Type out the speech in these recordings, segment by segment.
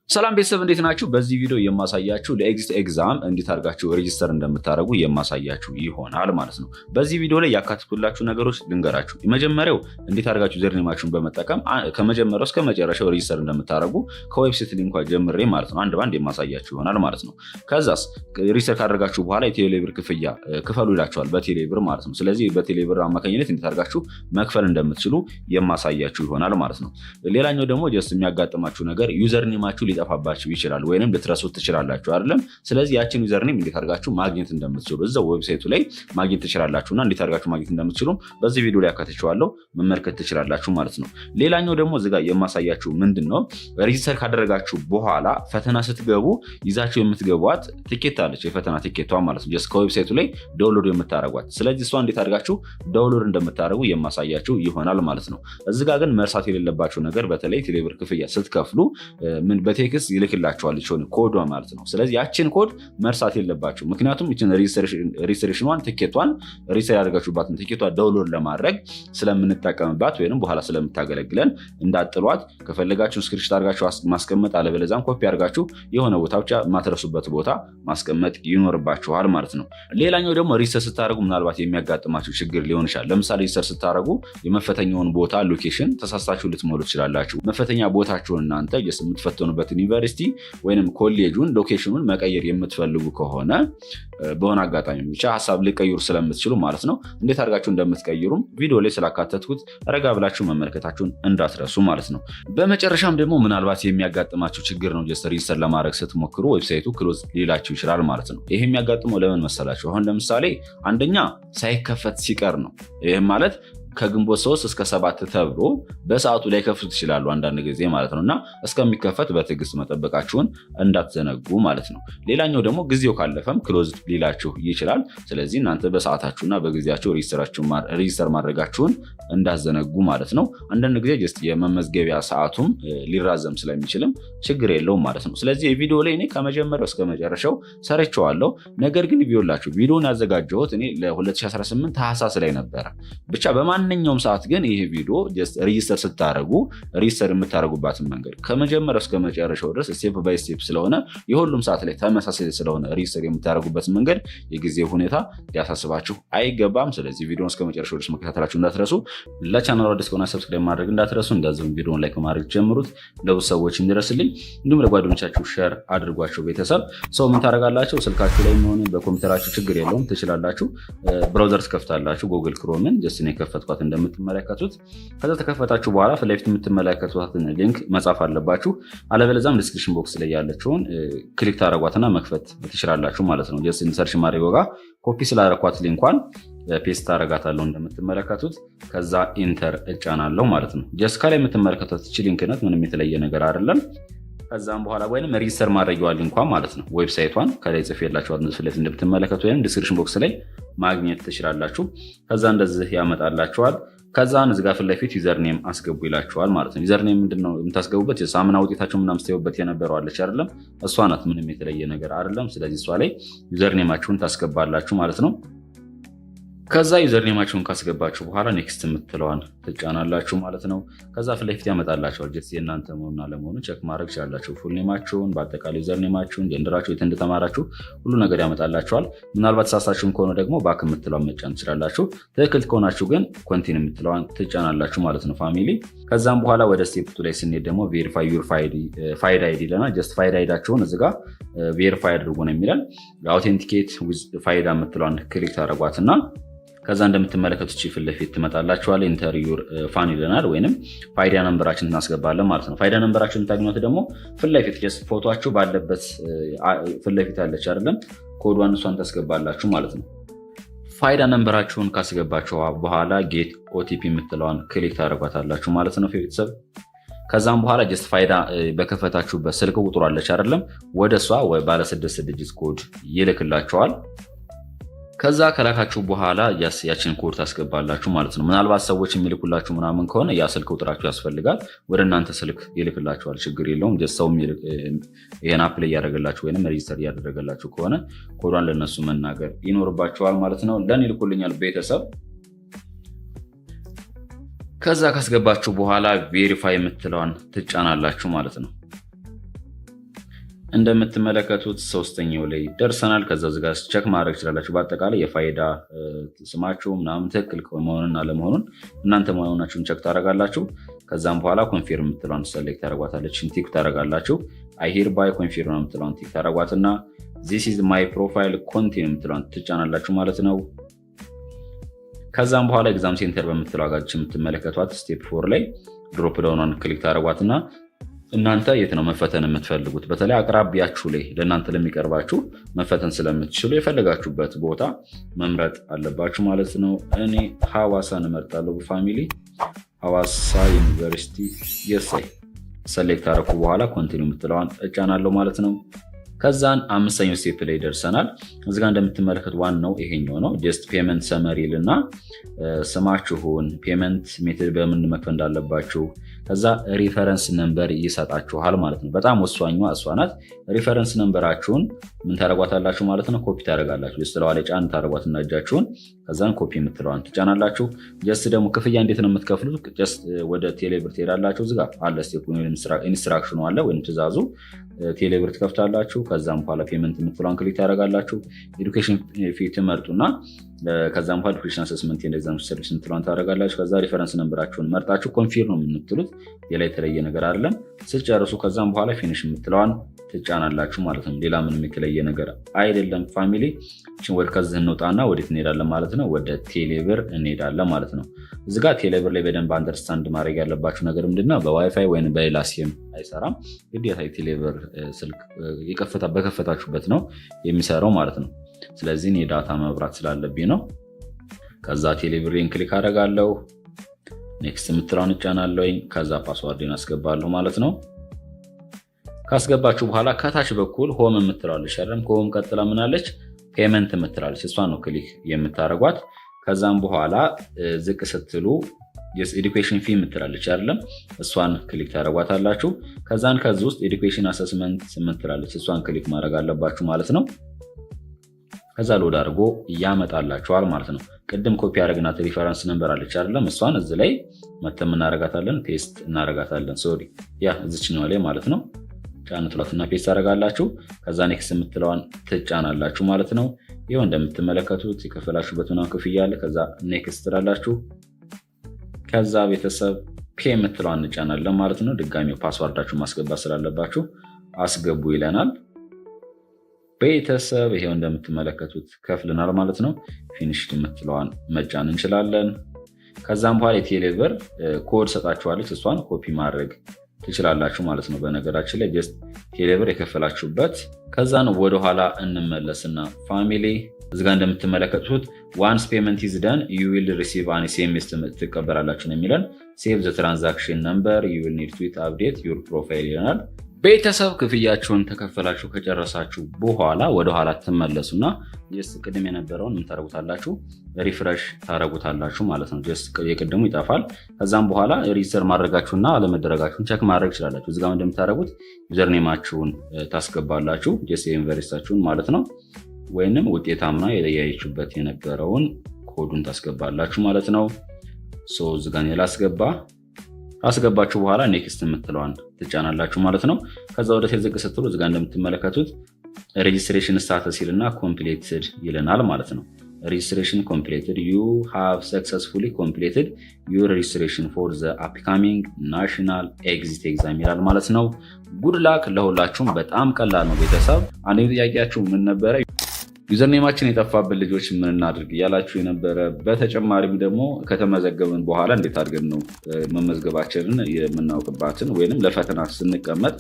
ሰላም ቤተሰብ እንዴት ናችሁ? በዚህ ቪዲዮ የማሳያችሁ ለኤግዚት ኤግዛም እንዴት አድርጋችሁ ሬጂስተር እንደምታደርጉ የማሳያችሁ ይሆናል ማለት ነው። በዚህ ቪዲዮ ላይ ያካተትኩላችሁ ነገሮች ልንገራችሁ። የመጀመሪያው እንዴት አድርጋችሁ ዩዘርኔማችሁን በመጠቀም ከመጀመሪያው እስከ መጨረሻው ሬጂስተር እንደምታደርጉ ከዌብሳይት ሊንኳ ጀምሬ ማለት ነው አንድ ባንድ የማሳያችሁ ይሆናል ማለት ነው። ከዛስ ሬጂስተር ካደረጋችሁ በኋላ የቴሌብር ክፍያ ክፈሉ ይላችኋል በቴሌብር ማለት ነው። ስለዚህ በቴሌብር አማካኝነት እንዴት አድርጋችሁ መክፈል እንደምትችሉ የማሳያችሁ ይሆናል ማለት ነው። ሌላኛው ደግሞ ጀስት የሚያጋጥማችሁ ነገር ዩዘርኔማችሁ ሊጠፋባችሁ ይችላል ወይንም ልትረሱት ትችላላችሁ አይደለም። ስለዚህ ያችን ዩዘርኔም እንዴት አድርጋችሁ ማግኘት እንደምትችሉ እዛው ዌብሳይቱ ላይ ማግኘት ትችላላችሁና እንዴት አድርጋችሁ ማግኘት እንደምትችሉ በዚህ ቪዲዮ ላይ አካትቼዋለሁ መመልከት ትችላላችሁ ማለት ነው። ሌላኛው ደግሞ እዚህ ጋር የማሳያችሁ ምንድነው ሬጂስተር ካደረጋችሁ በኋላ ፈተና ስትገቡ ይዛችሁ የምትገቧት ቲኬት አለች፣ የፈተና ቲኬቷ ማለት ነው። ጀስት ከዌብሳይቱ ላይ ዳውንሎድ የምታደርጓት። ስለዚህ እሷ እንዴት አድርጋችሁ ዳውንሎድ እንደምታደርጉ የማሳያችሁ ይሆናል ማለት ነው። እዚህ ጋር ግን መርሳት የሌለባችሁ ነገር በተለይ ቴሌብር ክፍያ ስትከፍሉ ምን ቴክስት ይልክላችኋል ይችላል ኮዷ ማለት ነው። ስለዚህ ያችን ኮድ መርሳት የለባችሁ። ምክንያቱም እቺን ሬጂስትሬሽኗን ቲኬቷን ሬጂስተር ያደርጋችሁባትን ቲኬቷ ዳውንሎድ ለማድረግ ስለምንጠቀምባት ወይንም በኋላ ስለምታገለግለን እንዳጥሏት ከፈለጋችሁ ስክሪንሾት አድርጋችሁ ማስቀመጥ አለበለዚያም ኮፒ አድርጋችሁ የሆነ ቦታ ብቻ ማትረሱበት ቦታ ማስቀመጥ ይኖርባችኋል ማለት ነው። ሌላኛው ደግሞ ሬጂስተር ስታደርጉ ምናልባት የሚያጋጥማችሁ ችግር ሊሆን ይችላል። ለምሳሌ ሬጂስተር ስታደርጉ የመፈተኛውን ቦታ ሎኬሽን ተሳስታችሁ ልትሞሉ ትችላላችሁ። መፈተኛ ቦታችሁን እናንተ የምትፈተኑበት ዩኒቨርሲቲ ወይንም ኮሌጁን ሎኬሽኑን መቀየር የምትፈልጉ ከሆነ በሆነ አጋጣሚ ብቻ ሐሳብ ሊቀይሩ ስለምትችሉ ማለት ነው እንዴት አድርጋችሁ እንደምትቀይሩም ቪዲዮ ላይ ስላካተትኩት ረጋ ብላችሁ መመልከታችሁን እንዳትረሱ ማለት ነው። በመጨረሻም ደግሞ ምናልባት የሚያጋጥማችሁ ችግር ነው ጀስት ሬጂስተር ለማድረግ ስትሞክሩ ዌብሳይቱ ክሎዝ ሊላችሁ ይችላል ማለት ነው። ይሄ የሚያጋጥመው ለምን መሰላችሁ? አሁን ለምሳሌ አንደኛ ሳይከፈት ሲቀር ነው። ይሄም ማለት ከግንቦት 3 እስከ 7 ተብሎ በሰዓቱ ላይ ከፍቱት ይችላሉ አንዳንድ ጊዜ ማለት ነውና እስከሚከፈት በትዕግስት መጠበቃችሁን እንዳትዘነጉ ማለት ነው። ሌላኛው ደግሞ ጊዜው ካለፈም ክሎዝ ሊላችሁ ይችላል። ስለዚህ እናንተ በሰዓታችሁና በጊዜያችሁ ሬጂስተር ማድረጋችሁን እንዳትዘነጉ ማለት ነው። አንዳንድ ጊዜ ጀስት የመመዝገቢያ ሰዓቱም ሊራዘም ስለሚችልም ችግር የለውም ማለት ነው። ስለዚህ የቪዲዮ ላይ እኔ ከመጀመሪያው እስከ መጨረሻው ሰርቼዋለሁ። ነገር ግን ቪዲዮን ያዘጋጀሁት እኔ ለ2018 ታህሳስ ላይ ነበረ። ብቻ በማንኛውም ሰዓት ግን ይሄ ቪዲዮ ጀስት ሬጂስተር ስታደርጉ ሬጂስተር የምታደርጉባትን መንገድ ከመጀመሪያው እስከ መጨረሻው ድረስ ስቴፕ ባይ ስቴፕ ስለሆነ የሁሉም ሰዓት ላይ ተመሳሳይ ስለሆነ ሬጂስተር የምታደርጉበትን መንገድ የጊዜ ሁኔታ ሊያሳስባችሁ አይገባም። ስለዚህ ቪዲዮን እስከ መጨረሻው ድረስ መከታተላችሁ እንዳትረሱ። ለቻናሉ አዲስ ከሆነ ሰብስክራይብ ማድረግ እንዳትረሱ። እንደዚሁም ቪዲዮን ላይክ ማድረግ ጀምሩት ለብዙ ሰዎች እንዲደርስልኝ። እንዲሁም ለጓደኞቻችሁ ሼር አድርጓቸው። ቤተሰብ ሰው ምን ታደርጋላችሁ? ስልካችሁ ላይ ሆነ በኮምፒውተራችሁ ችግር የለውም ትችላላችሁ። ብራውዘር ትከፍታላችሁ ጉግል ክሮምን ጀስት ነው ከፈትኳት እንደምትመለከቱት። ከዛ ተከፈታችሁ በኋላ ፊት ለፊት የምትመለከቱትን ሊንክ መጻፍ አለባችሁ። አለበለዚያም ዲስክሪፕሽን ቦክስ ላይ ያለችውን ክሊክ ታደርጓትና መክፈት ትችላላችሁ ማለት ነው። ጀስት ኢንሰርች ማድረግ ጋር ኮፒ ስላደረኳት ሊንኳን ፔስት ታደርጋታለሁ እንደምትመለከቱት። ከዛ ኢንተር እጫናለሁ ማለት ነው። ጀስት ከላይ የምትመለከቱት እቺ ሊንክ ናት፣ ምንም የተለየ ነገር አይደለም። ከዛም በኋላ ወይንም ሬጂስተር ማድረጊያዋ ሊንኳን ማለት ነው ዌብሳይቷን ከላይ ጽፌላችኋት ፊት ለፊት እንደምትመለከቱ ወይንም ዲስክሪፕሽን ቦክስ ላይ ማግኘት ትችላላችሁ። ከዛ እንደዚህ ያመጣላችኋል። ከዛ እዚህ ጋር ፊት ለፊት ዩዘርኔም አስገቡ ይላችኋል ማለት ነው። ዩዘርኔም ምንድነው የምታስገቡበት? የሳምና ውጤታችሁ ምናምን ስትገቡበት የነበረው አለች አይደለም? እሷ ናት፣ ምንም የተለየ ነገር አይደለም። ስለዚህ እሷ ላይ ዩዘርኔማችሁን ታስገባላችሁ ማለት ነው። ከዛ ዩዘርኔማችሁን ካስገባችሁ በኋላ ኔክስት የምትለዋን ትጫናላችሁ ማለት ነው። ከዛ ፊት ለፊት ያመጣላችኋል። ጀስት የእናንተ መሆኑን አለመሆኑን ቼክ ማድረግ ትችላላችሁ። ፉል ኔማችሁን፣ በአጠቃላይ ዩዘርኔማችሁን፣ ጀንደራችሁ፣ የት እንደተማራችሁ ሁሉ ነገር ያመጣላችኋል። ምናልባት ሳሳችሁን ከሆነ ደግሞ ባክ የምትለዋን መጫን ትችላላችሁ። ትክክል ከሆናችሁ ግን ኮንቲኒ የምትለዋን ትጫናላችሁ ማለት ነው ፋሚሊ። ከዛም በኋላ ወደ ስቴፕ 2 ላይ ስንሄድ ደግሞ ቬሪፋይ ዩር ፋይድ አይዲ ይለናል። ጀስት ፋይድ አይዳችሁን እዚህ ጋር ቬሪፋይ አድርጉ ነው የሚለን። አውቴንቲኬት ዊዝ ፋይዳ የምትለዋን ክሊክ ታደርጓትና ከዛ እንደምትመለከቱት ፊት ለፊት ትመጣላችኋል። ኢንተር ዩር ፋን ይለናል፣ ወይንም ፋይዳ ነምበራችንን እናስገባለን ማለት ነው። ፋይዳ ነምበራችሁን የምታገኙት ደግሞ ፊት ለፊት ጀስት ፎቶአችሁ ባለበት ፊት ለፊት አለች አይደለም? ኮዷን እሷን ታስገባላችሁ ማለት ነው። ፋይዳ ነምበራችሁን ካስገባችሁ በኋላ ጌት ኦቲፒ የምትለዋን ክሊክ ታደርጓታላችሁ ማለት ነው ቤተሰብ። ከዛም በኋላ ጀስት ፋይዳ በከፈታችሁበት ስልክ ቁጥሩ አለች አይደለም? ወደ እሷ ባለ 6 ዲጂት ኮድ ይልክላችኋል። ከዛ ከላካችሁ በኋላ ያችን ኮድ ታስገባላችሁ ማለት ነው። ምናልባት ሰዎች የሚልኩላችሁ ምናምን ከሆነ ያ ስልክ ቁጥራችሁ ያስፈልጋል። ወደ እናንተ ስልክ ይልክላችኋል፣ ችግር የለውም። ሰው ይሄን አፕ ላይ እያደረገላችሁ ወይም ሬጂስተር እያደረገላችሁ ከሆነ ኮዷን ለነሱ መናገር ይኖርባችኋል ማለት ነው። ለኔ ይልኩልኛል ቤተሰብ። ከዛ ካስገባችሁ በኋላ ቬሪፋይ የምትለዋን ትጫናላችሁ ማለት ነው። እንደምትመለከቱት ሶስተኛው ላይ ደርሰናል። ከዛ ዝጋ ቸክ ማድረግ ትችላላችሁ። በአጠቃላይ የፋይዳ ስማችሁ ምናምን ትክክል መሆኑን አለመሆኑን እናንተ መሆናችሁን ቸክ ታደርጋላችሁ። ከዛም በኋላ ኮንፊርም የምትለውን ሰሌክት ታደርጓታለች፣ ቲክ ታደርጋላችሁ። አይ ሄር ባይ ኮንፊርም የምትለውን ቲክ ታደርጓትና ዚስ ኢዝ ማይ ፕሮፋይል ኮንቲኒው የምትለውን ትጫናላችሁ ማለት ነው። ከዛም በኋላ ኤግዛም ሴንተር በምትለው ጋር የምትመለከቷት ስቴፕ 4 ላይ ድሮፕ ዳውኗን ክሊክ ታደርጓትና እናንተ የት ነው መፈተን የምትፈልጉት? በተለይ አቅራቢያችሁ ላይ ለእናንተ ለሚቀርባችሁ መፈተን ስለምትችሉ የፈለጋችሁበት ቦታ መምረጥ አለባችሁ ማለት ነው። እኔ ሐዋሳን እመርጣለሁ። ፋሚሊ ሐዋሳ ዩኒቨርሲቲ የሳይ ሰሌክት አደረኩ በኋላ ኮንቲኒው የምትለዋን እጫናለሁ ማለት ነው። ከዛን 5ኛው ስቴፕ ላይ ደርሰናል። እዚጋ እንደምትመለከት ዋናው ይሄኛው ነው። ጀስት ፔመንት ሰመሪ ልና ስማችሁን፣ ፔመንት ሜትድ በምን መክፈል እንዳለባችሁ፣ ከዛ ሪፈረንስ ነምበር ይሰጣችኋል ማለት ነው። በጣም ወሳኟ እሷ ናት። ሪፈረንስ ነምበራችሁን ምን ታደርጓታላችሁ ማለት ነው? ኮፒ ታደርጋላችሁ። ስትለዋ ላይ ጫን ታደርጓትና እጃችሁን ከዛን ኮፒ የምትለዋን ትጫናላችሁ። ጀስት ደግሞ ክፍያ እንዴት ነው የምትከፍሉት? ጀስት ወደ ቴሌብር ትሄዳላችሁ። እዚጋ አለ ስቴፕ ኢንስትራክሽኑ አለ ወይም ትእዛዙ። ቴሌብር ትከፍታላችሁ። ከዛም በኋላ ፔመንት የምትለዋን ክሊክ ታደርጋላችሁ። ኤዱኬሽን ፊ ትመርጡና ከዛም በኋላ ኤዱኬሽን አሰስመንት ኤግዛም ሰርቪስ የምትለዋን ታደርጋላችሁ። ከዛ ሪፈረንስ ነምበራችሁን መርጣችሁ ኮንፊርም ነው የምትሉት። ሌላ የተለየ ነገር አይደለም። ስትጨርሱ ከዛም በኋላ ፊኒሽ የምትለዋን ትጫናላችሁ ማለት ነው። ሌላ ምንም የተለየ ነገር አይደለም። ፋሚሊ ወደ ከዚህ እንውጣና ወዴት እንሄዳለን ማለት ነው? ወደ ቴሌብር እንሄዳለን ማለት ነው። እዚጋ ቴሌብር ላይ በደንብ አንደርስታንድ ማድረግ ያለባችሁ ነገር ምንድነው? በዋይፋይ ወይም በሌላ ሲም አይሰራም። ግዴታ የቴሌብር ስልክ በከፈታችሁበት ነው የሚሰራው ማለት ነው። ስለዚህ የዳታ መብራት ስላለብኝ ነው። ከዛ ቴሌብሬን ክሊክ አደርጋለሁ። ኔክስት የምትለውን እጫናለሁ። ከዛ ፓስዋርድን አስገባለሁ ማለት ነው። ካስገባችሁ በኋላ ከታች በኩል ሆም የምትላለች አይደለም? ከሆም ቀጥላ ምናለች? ፔመንት የምትላለች። እሷን ነው ክሊክ የምታደርጓት። ከዛም በኋላ ዝቅ ስትሉ ኤዱኬሽን ፊ የምትላለች አይደለም? እሷን ክሊክ ታደርጓታላችሁ። ከዛን ከዚህ ውስጥ ኤዱኬሽን አሰስመንት የምትላለች፣ እሷን ክሊክ ማድረግ አለባችሁ ማለት ነው። ከዛ ሎድ አድርጎ ያመጣላችኋል ማለት ነው። ቅድም ኮፒ ያደረግናት ሪፈረንስ ነምበር አለች አይደለም? እሷን እዚህ ላይ መተም እናረጋታለን፣ ፔስት እናረጋታለን። ሶሪ ያ እዚችኛው ላይ ማለት ነው። ጫን ትሏትና ፔስት ታደርጋላችሁ። ከዛ ኔክስት የምትለዋን ትጫናላችሁ ማለት ነው። ይኸው እንደምትመለከቱት የከፈላችሁበት ምናምን ክፍያ አለ። ከዛ ኔክስት ትላላችሁ። ከዛ ቤተሰብ ፔ የምትለዋን እንጫናለን ማለት ነው። ድጋሚ ፓስዋርዳችሁ ማስገባት ስላለባችሁ አስገቡ ይለናል። ቤተሰብ ይሄው እንደምትመለከቱት ከፍልናል ማለት ነው። ፊኒሽድ የምትለዋን መጫን እንችላለን። ከዛም በኋላ የቴሌብር ኮድ ሰጣችኋለች፣ እሷን ኮፒ ማድረግ ትችላላችሁ ማለት ነው። በነገራችን ላይ ጀስት ቴሌብር የከፈላችሁበት። ከዛን ወደኋላ እንመለስና ፋሚሊ እዚጋ እንደምትመለከቱት ዋንስ ፔመንት ኢዝ ደን ዩ ዊል ሪሲቭ አን ኤስኤምኤስ ትቀበላላችሁ ነው የሚለን። ሴቭ ዘ ትራንዛክሽን ነምበር ዩ ዊል ኒድ ቱ አፕዴት ዩር ፕሮፋይል ይለናል። ቤተሰብ ክፍያችሁን ተከፈላችሁ ከጨረሳችሁ በኋላ ወደኋላ ትመለሱና ጀስት ቅድም የነበረውን ታረጉታላችሁ፣ ሪፍሬሽ ታረጉታላችሁ ማለት ነው። ጀስት የቅድሙ ይጠፋል። ከዛም በኋላ ሬጂስተር ማድረጋችሁና አለመደረጋችሁን ቸክ ማድረግ ትችላላችሁ። እዚጋ እንደምታደርጉት ዩዘር ኔማችሁን ታስገባላችሁ፣ ጀስት የዩኒቨርሲቲያችሁን ማለት ነው። ወይንም ውጤታማ የለያያችሁበት የነበረውን ኮዱን ታስገባላችሁ ማለት ነው። እዚጋ ላስገባ አስገባችሁ በኋላ ኔክስት የምትለዋን ትጫናላችሁ ማለት ነው። ከዛ ወደ ዝቅ ስትሉ እዚጋ እንደምትመለከቱት ሬጂስትሬሽን ስታተስ ይልና ኮምፕሊትድ ይለናል ማለት ነው። ሬጂስትሬሽን ኮምፕሊትድ ዩ ሃቭ ሰክሰስፉሊ ኮምፕሊትድ ዩር ሬጂስትሬሽን ፎር ዘ አፕካሚንግ ናሽናል ኤግዚት ኤግዛም ይላል ማለት ነው። ጉድ ላክ ለሁላችሁም። በጣም ቀላል ነው ቤተሰብ። አንድ ጥያቄያችሁ ምን ነበረ? ዩዘርኔማችን የጠፋብን ልጆች ምን እናድርግ እያላችሁ የነበረ። በተጨማሪም ደግሞ ከተመዘገብን በኋላ እንዴት አድርገን ነው መመዝገባችንን የምናውቅባትን ወይም ለፈተና ስንቀመጥ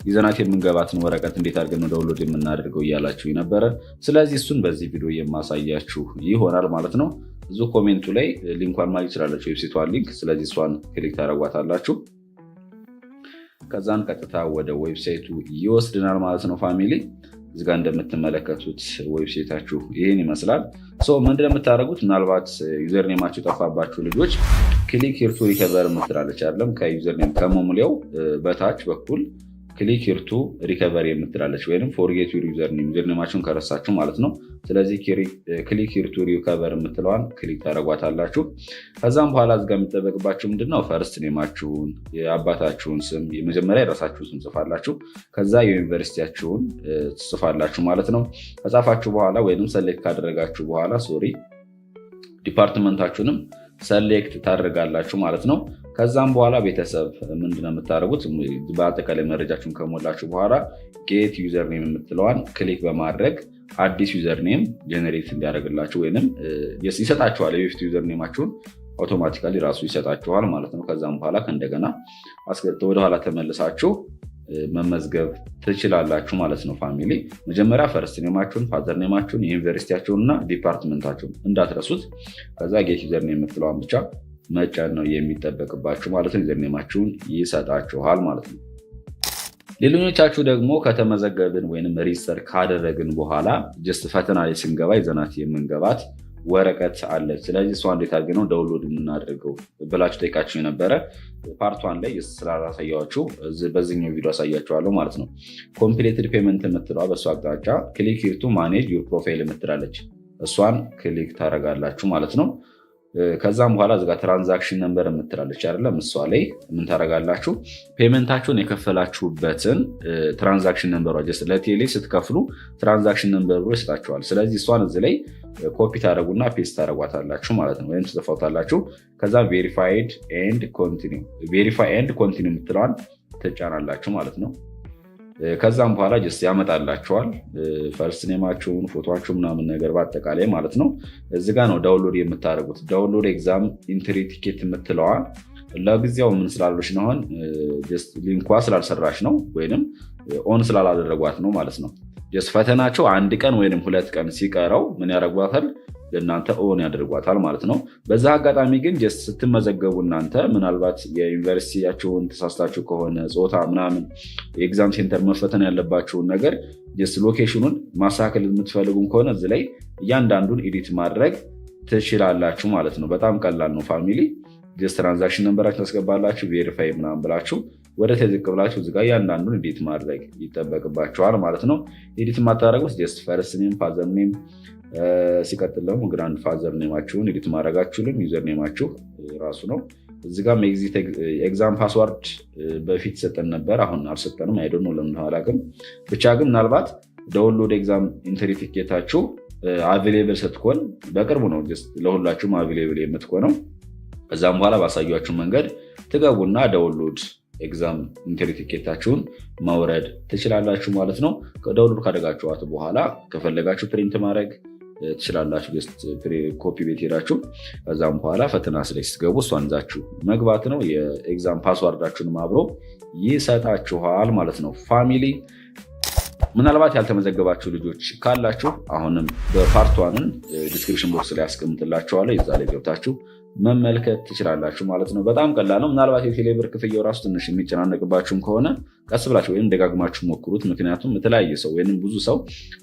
ይዘናት የምንገባትን ወረቀት እንዴት አድርገን ነው ዳውንሎድ የምናደርገው እያላችሁ ነበረ። ስለዚህ እሱን በዚህ ቪዲዮ የማሳያችሁ ይሆናል ማለት ነው። ብዙ ኮሜንቱ ላይ ሊንኳን ማግኘት ይችላላችሁ፣ ዌብሳይቷን ሊንክ። ስለዚህ እሷን ክሊክ ታደርጓታላችሁ። ከዛን ቀጥታ ወደ ዌብሳይቱ ይወስድናል ማለት ነው ፋሚሊ። እዚጋ እንደምትመለከቱት ዌብሳይታችሁ ይህን ይመስላል። ምንድን የምታደርጉት ምናልባት ዩዘርኔማችሁ የጠፋባችሁ ልጆች ክሊክ ሂር ቱ ሪከቨር የምትላለች አይደለም? ከዩዘርኔም ከመሙሊያው በታች በኩል ክሊክ ሂር ቱ ሪከቨር የምትላለች ወይም ፎርጌት ዩር ዩዘርኔም ዩዘርኔማችሁን ከረሳችሁ ማለት ነው። ስለዚህ ክሊክ ሂር ቱ ሪከቨር የምትለዋን ክሊክ ታደርጓታላችሁ። ከዛም በኋላ እዚጋ የሚጠበቅባችሁ ምንድነው ፈርስት ኔማችሁን፣ የአባታችሁን ስም፣ የመጀመሪያ የራሳችሁ ስም ጽፋላችሁ። ከዛ የዩኒቨርሲቲያችሁን ትጽፋላችሁ ማለት ነው። ከጻፋችሁ በኋላ ወይም ሰሌክት ካደረጋችሁ በኋላ ዲፓርትመንታችሁንም ሰሌክት ታደርጋላችሁ ማለት ነው። ከዛም በኋላ ቤተሰብ ምንድነው የምታደርጉት? በአጠቃላይ መረጃችሁን ከሞላችሁ በኋላ ጌት ዩዘርኔም የምትለዋን ክሊክ በማድረግ አዲስ ዩዘርኔም ጀነሬት እንዲያደርግላችሁ ወይም ይሰጣችኋል። የበፊት ዩዘርኔማችሁን አውቶማቲካሊ ራሱ ይሰጣችኋል ማለት ነው። ከዛም በኋላ ከእንደገና ወደኋላ ተመልሳችሁ መመዝገብ ትችላላችሁ ማለት ነው። ፋሚሊ መጀመሪያ ፈርስት ኔማችሁን፣ ፋዘር ኔማችሁን፣ የዩኒቨርሲቲያችሁን እና ዲፓርትመንታችሁን እንዳትረሱት። ከዛ ጌት ዩዘርኔም የምትለዋን ብቻ መጫን ነው የሚጠበቅባችሁ ማለት ነው። ዩዘርኔማችሁን ይሰጣችኋል ማለት ነው። ሌሎቻችሁ ደግሞ ከተመዘገብን ወይም ሬጅስተር ካደረግን በኋላ ጀስት ፈተና ላይ ስንገባ ይዘናት የምንገባት ወረቀት አለች። ስለዚህ እሷ እንዴት አድርገን ነው ዳውንሎድ የምናደርገው ብላችሁ ጠይቃችሁ የነበረ ፓርቷን ላይ ስላላሳያችሁ በዚህኛው ቪዲዮ አሳያችኋለሁ ማለት ነው። ኮምፕሌትድ ፔመንት የምትለዋ በእሷ አቅጣጫ ክሊክ ሂር ቱ ማኔጅ ዩር ፕሮፋይል የምትላለች እሷን ክሊክ ታደርጋላችሁ ማለት ነው። ከዛም በኋላ እዚጋ ትራንዛክሽን ነምበር የምትላለች አይደለም፣ እሷ ላይ ምን ታደርጋላችሁ? ፔመንታችሁን የከፈላችሁበትን ትራንዛክሽን ነምበሯ ጀስት ለቴሌ ስትከፍሉ ትራንዛክሽን ነምበር ብሎ ይሰጣችኋል። ስለዚህ እሷን እዚህ ላይ ኮፒ ታደረጉና ፔስት ታደረጓታላችሁ ማለት ነው፣ ወይም ትጽፋታላችሁ። ከዛ ቬሪፋይ ኤንድ ኮንቲኒው የምትለዋን ትጫናላችሁ ማለት ነው። ከዛም በኋላ ጀስት ያመጣላችኋል ፈርስት ኔማችሁን፣ ፎቶችሁ ምናምን ነገር በአጠቃላይ ማለት ነው። እዚጋ ነው ዳውንሎድ የምታደርጉት። ዳውንሎድ ኤግዛም ኢንትሪ ቲኬት የምትለዋ ለጊዜው ምን ስላልሽ ነው፣ አሁን ሊንኳ ስላልሰራሽ ነው ወይም ኦን ስላላደረጓት ነው ማለት ነው። ጀስት ፈተናቸው 1 ቀን ወይም 2 ቀን ሲቀረው ምን ያደርጓታል? ለእናንተ ኦን ያደርጓታል ማለት ነው። በዛ አጋጣሚ ግን ጀስት ስትመዘገቡ እናንተ ምናልባት የዩኒቨርሲቲያችሁን ተሳስታችሁ ከሆነ ጾታ ምናምን የኤግዛም ሴንተር መፈተን ያለባችሁን ነገር ጀስት ሎኬሽኑን ማስተካከል የምትፈልጉም ከሆነ እዚህ ላይ እያንዳንዱን ኤዲት ማድረግ ትችላላችሁ ማለት ነው። በጣም ቀላል ነው ፋሚሊ። ጀስት ትራንዛክሽን ነንበራችሁ ታስገባላችሁ፣ ቬሪፋይ ምናምን ብላችሁ ወደ ተዝቅ ብላችሁ እዚጋ እያንዳንዱን ኤዲት ማድረግ ይጠበቅባችኋል ማለት ነው። ኤዲት የማታደርጉት ጀስት ፈርስት ኔም፣ ፋዘር ኔም ሲቀጥል ደግሞ ግራንድ ፋዘር ኔማችሁን ኤዲት ማድረጋችሁንም ዩዘር ኔማችሁ ራሱ ነው። እዚጋም ኤግዛም ፓስዋርድ በፊት ሰጠን ነበር፣ አሁን አልሰጠንም። አይዶ ነው ለምን አላውቅም። ብቻ ግን ምናልባት ዳውንሎድ ኤግዛም ኢንትሪ ቲኬታችሁ አቬሌብል ስትኮን በቅርቡ ነው ለሁላችሁም አቬሌብል የምትኮነው። ከዛም በኋላ ባሳያችሁ መንገድ ትገቡና ዳውንሎድ ኤግዛም ኢንትሪ ቲኬታችሁን ማውረድ ትችላላችሁ ማለት ነው። ከዳውንሎድ ካደረጋችኋት በኋላ ከፈለጋችሁ ፕሪንት ማድረግ ትችላላችሁ። ኮፒ ቤት ሄዳችሁ ከዛም በኋላ ፈተና ላይ ስትገቡ እሷን ይዛችሁ መግባት ነው። የኤግዛም ፓስዋርዳችሁንም አብሮ ይሰጣችኋል ማለት ነው። ፋሚሊ ምናልባት ያልተመዘገባችሁ ልጆች ካላችሁ አሁንም በፓርቷንን ዲስክሪፕሽን ቦክስ ላይ ያስቀምጥላችኋለሁ። የዛ ላይ ገብታችሁ መመልከት ትችላላችሁ ማለት ነው። በጣም ቀላል ነው። ምናልባት የቴሌብር ክፍያው ራሱ ትንሽ የሚጨናነቅባችሁም ከሆነ ቀስ ብላችሁ ወይም ደጋግማችሁ ሞክሩት። ምክንያቱም የተለያየ ሰው ወይም ብዙ ሰው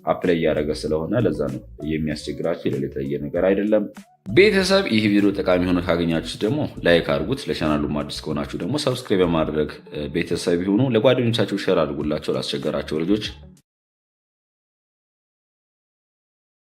አፕላይ እያደረገ ስለሆነ ለዛ ነው የሚያስቸግራችሁ፣ የተለየ ነገር አይደለም። ቤተሰብ ይህ ቪዲዮ ጠቃሚ ሆነ ካገኛችሁ ደግሞ ላይክ አድርጉት። ለቻናሉም አዲስ ከሆናችሁ ደግሞ ሰብስክራይብ በማድረግ ቤተሰብ ይሁኑ። ለጓደኞቻችሁ ሼር አድርጉላቸው ላስቸገራቸው ልጆች።